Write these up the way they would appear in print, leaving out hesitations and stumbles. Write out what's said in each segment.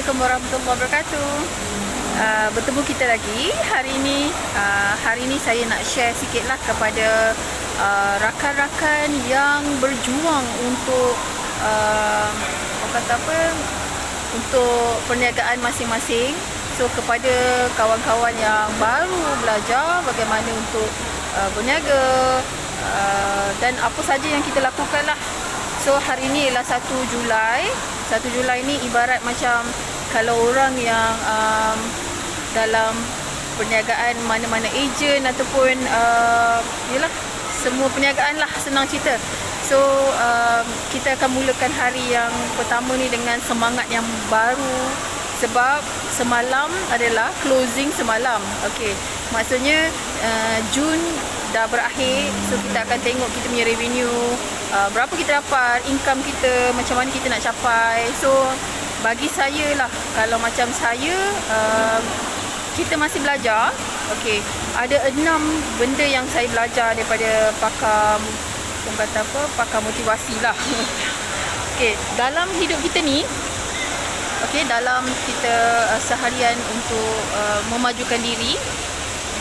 Assalamualaikum warahmatullahi wabarakatuh. Bertemu kita lagi hari ini. Hari ini saya nak share sikitlah kepada rakan-rakan yang berjuang untuk untuk perniagaan masing-masing. So kepada kawan-kawan yang baru belajar bagaimana untuk berniaga dan apa saja yang kita lakukan lah. So hari ini ialah 1 Julai. 1 Julai ni ibarat macam kalau orang yang dalam perniagaan mana-mana ejen ataupun yalah semua perniagaan lah, senang cerita. So kita akan mulakan hari yang pertama ni dengan semangat yang baru sebab semalam adalah closing semalam. Okey, maksudnya Jun dah berakhir. So kita akan tengok kita punya revenue, berapa kita dapat, income kita, macam mana kita nak capai. So bagi saya lah, kalau macam saya, kita masih belajar. Okey, ada 6 benda yang saya belajar daripada pakar, pakar motivasi lah. Okey, dalam hidup kita ni, okey, dalam kita seharian untuk memajukan diri,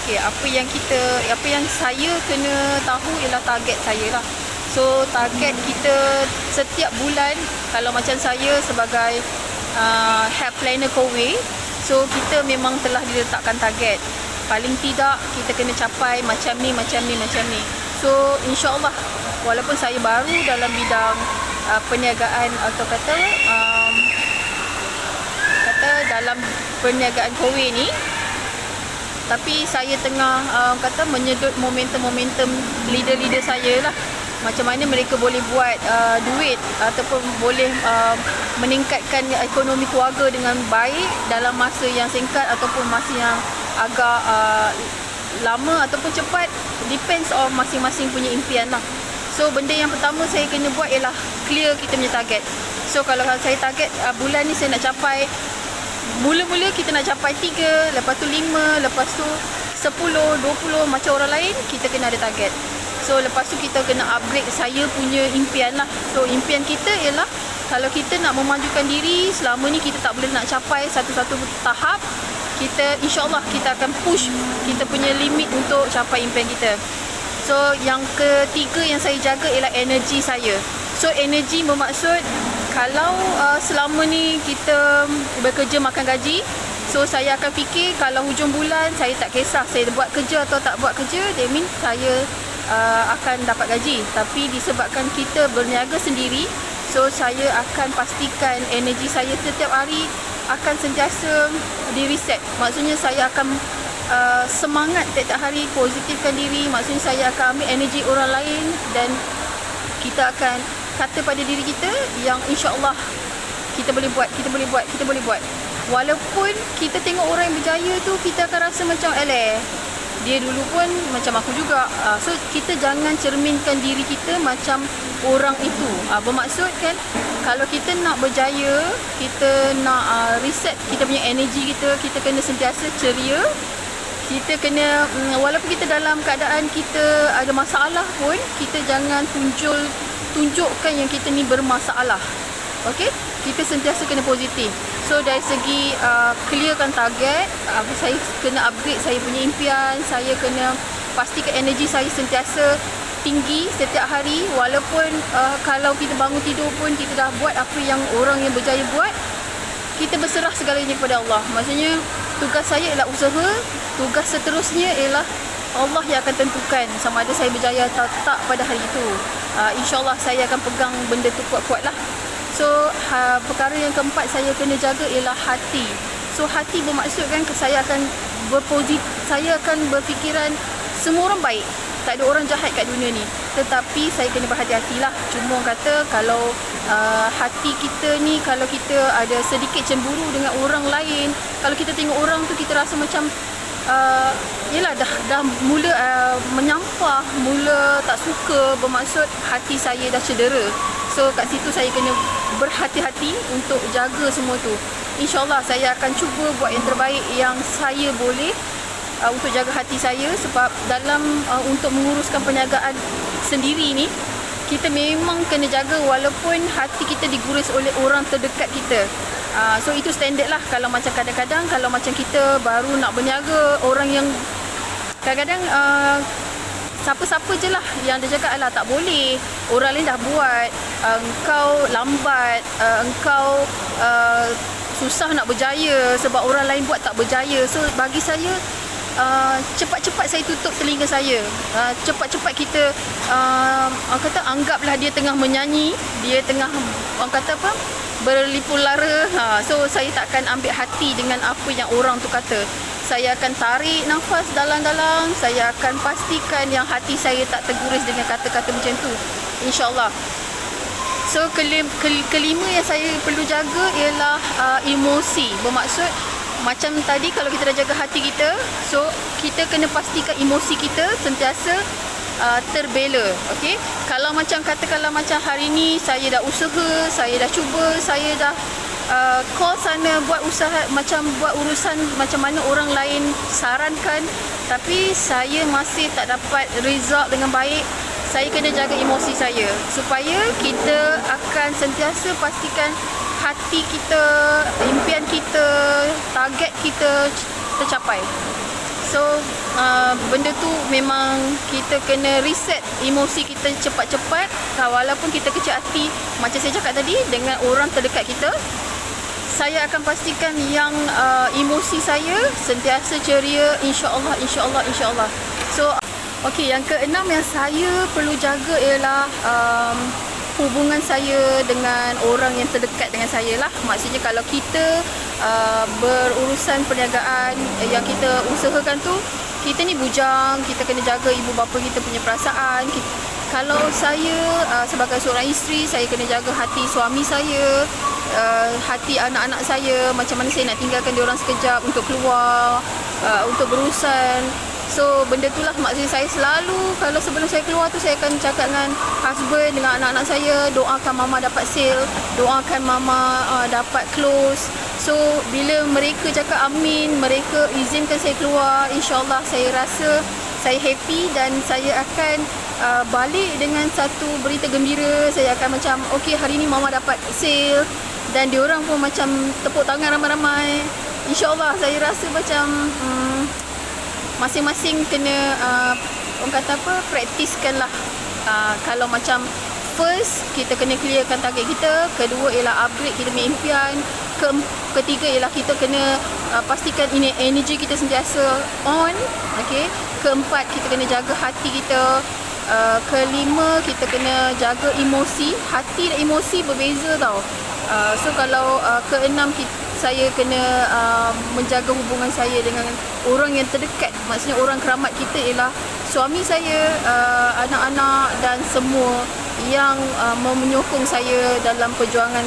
okey, apa yang saya kena tahu ialah target saya lah. So target kita setiap bulan, kalau macam saya sebagai health planner Kowe, so kita memang telah diletakkan target. Paling tidak kita kena capai macam ni. So insya-Allah, walaupun saya baru dalam bidang perniagaan atau kata dalam perniagaan Kowe ni, tapi saya tengah menyedut momentum leader-leader saya lah. Macam mana mereka boleh buat duit ataupun boleh meningkatkan ekonomi keluarga dengan baik dalam masa yang singkat ataupun masa yang agak lama ataupun cepat, depends on masing-masing punya impian lah. So benda yang pertama saya kena buat ialah clear kita punya target. So kalau saya target bulan ni saya nak capai, mula-mula kita nak capai 3, lepas tu 5, lepas tu 10, 20, macam orang lain, kita kena ada target. So lepas tu kita kena upgrade saya punya impian lah. So impian kita ialah kalau kita nak memajukan diri, selama ni kita tak boleh nak capai satu-satu tahap, kita insya-Allah kita akan push kita punya limit untuk capai impian kita. So yang ketiga yang saya jaga ialah energi saya. So energi bermaksud kalau selama ni kita bekerja makan gaji, so saya akan fikir kalau hujung bulan saya tak kisah saya buat kerja atau tak buat kerja, that means saya akan dapat gaji. Tapi disebabkan kita berniaga sendiri, so saya akan pastikan energi saya setiap hari akan sentiasa di reset. Maksudnya saya akan semangat setiap hari, positifkan diri. Maksudnya saya akan ambil energi orang lain dan kita akan kata pada diri kita yang insya-Allah kita boleh buat. Walaupun kita tengok orang yang berjaya tu, kita akan rasa macam dia dulu pun macam aku juga. So kita jangan cerminkan diri kita macam orang itu. Bermaksud kan, kalau kita nak berjaya, kita nak reset kita punya energi kita kena sentiasa ceria. Kita kena, walaupun kita dalam keadaan kita ada masalah pun, kita jangan tunjukkan yang kita ni bermasalah. Okey, kita sentiasa kena positif. So dari segi clearkan target, saya kena upgrade saya punya impian. Saya kena pastikan energi saya sentiasa tinggi setiap hari. Walaupun kalau kita bangun tidur pun kita dah buat apa yang orang yang berjaya buat, kita berserah segalanya kepada Allah. Maksudnya tugas saya ialah usaha, tugas seterusnya ialah Allah yang akan tentukan sama ada saya berjaya atau tak pada hari itu. InsyaAllah saya akan pegang benda tu kuat-kuat lah. So perkara yang keempat saya kena jaga ialah hati. So hati bermaksudkan saya akan saya akan berfikiran semua orang baik, tak ada orang jahat kat dunia ni. Tetapi saya kena berhati-hatilah. Cuma orang kata kalau hati kita ni, kalau kita ada sedikit cemburu dengan orang lain, kalau kita tengok orang tu kita rasa macam yelah dah mula menyampah, mula tak suka, bermaksud hati saya dah cedera. So kat situ saya kena berhati-hati untuk jaga semua tu. InsyaAllah saya akan cuba buat yang terbaik yang saya boleh untuk jaga hati saya. Sebab dalam untuk menguruskan perniagaan sendiri ni, kita memang kena jaga walaupun hati kita digurus oleh orang terdekat kita. So itu standard lah. Kalau macam kadang-kadang kalau macam kita baru nak berniaga, orang yang kadang-kadang siapa-siapa je lah yang dia cakap, alah tak boleh, orang lain dah buat, engkau lambat, engkau susah nak berjaya sebab orang lain buat tak berjaya. So bagi saya, cepat-cepat saya tutup telinga saya. Cepat-cepat kita orang kata anggaplah dia tengah menyanyi, dia tengah orang kata apa, berlipu lara. So saya takkan ambil hati dengan apa yang orang tu kata. Saya akan tarik nafas dalam-dalam. Saya akan pastikan yang hati saya tak terguris dengan kata-kata macam tu, InsyaAllah. So kelima yang saya perlu jaga ialah emosi. Bermaksud macam tadi, kalau kita dah jaga hati kita, so kita kena pastikan emosi kita sentiasa terbela. Okay? Kalau macam katakanlah macam hari ni saya dah usaha, saya dah cuba, saya dah call sana buat usaha, macam buat urusan macam mana orang lain sarankan, tapi saya masih tak dapat result dengan baik. Saya kena jaga emosi saya supaya kita akan sentiasa pastikan hati kita, impian kita, target kita tercapai. So benda tu memang kita kena reset emosi kita cepat-cepat. Walaupun kita kecil hati, macam saya cakap tadi, dengan orang terdekat kita, saya akan pastikan yang emosi saya sentiasa ceria, insyaAllah, insyaAllah, insyaAllah. So okey, yang keenam yang saya perlu jaga ialah hubungan saya dengan orang yang terdekat dengan saya lah. Maksudnya kalau kita berurusan perniagaan yang kita usahakan tu, kita ni bujang, kita kena jaga ibu bapa kita punya perasaan. Kalau saya sebagai seorang isteri, saya kena jaga hati suami saya, hati anak-anak saya, macam mana saya nak tinggalkan diorang sekejap untuk keluar, untuk berurusan. So benda tu lah maksudnya saya selalu, kalau sebelum saya keluar tu, saya akan cakap dengan husband, dengan anak-anak saya, doakan mama dapat sale, doakan mama dapat close. So bila mereka cakap amin, mereka izinkan saya keluar, insyaAllah saya rasa saya happy dan saya akan balik dengan satu berita gembira. Saya akan macam, okey, hari ni mama dapat sale, dan diorang pun macam tepuk tangan ramai-ramai. InsyaAllah saya rasa macam masing-masing kena orang kata apa, praktiskan lah. Kalau macam first, kita kena clearkan target kita. Kedua ialah upgrade kita punya impian. Ketiga ialah kita kena pastikan ini energy kita sentiasa on. Okay. Keempat, kita kena jaga hati kita. Kelima, kita kena jaga emosi. Hati dan emosi berbeza tau. So kalau keenam, saya kena menjaga hubungan saya dengan orang yang terdekat. Maksudnya orang keramat kita ialah suami saya, anak-anak dan semua yang menyokong saya dalam perjuangan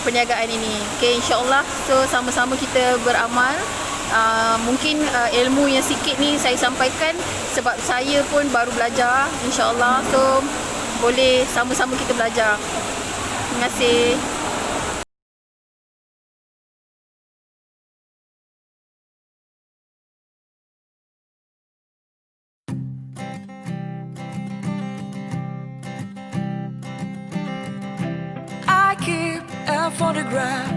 perniagaan ini. Okay, insyaAllah. So sama-sama kita beramal. Mungkin ilmu yang sikit ni saya sampaikan sebab saya pun baru belajar, insyaAllah. So boleh sama-sama kita belajar. Terima kasih. I keep a photograph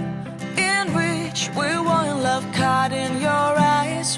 in which we were in love, caught in your eyes.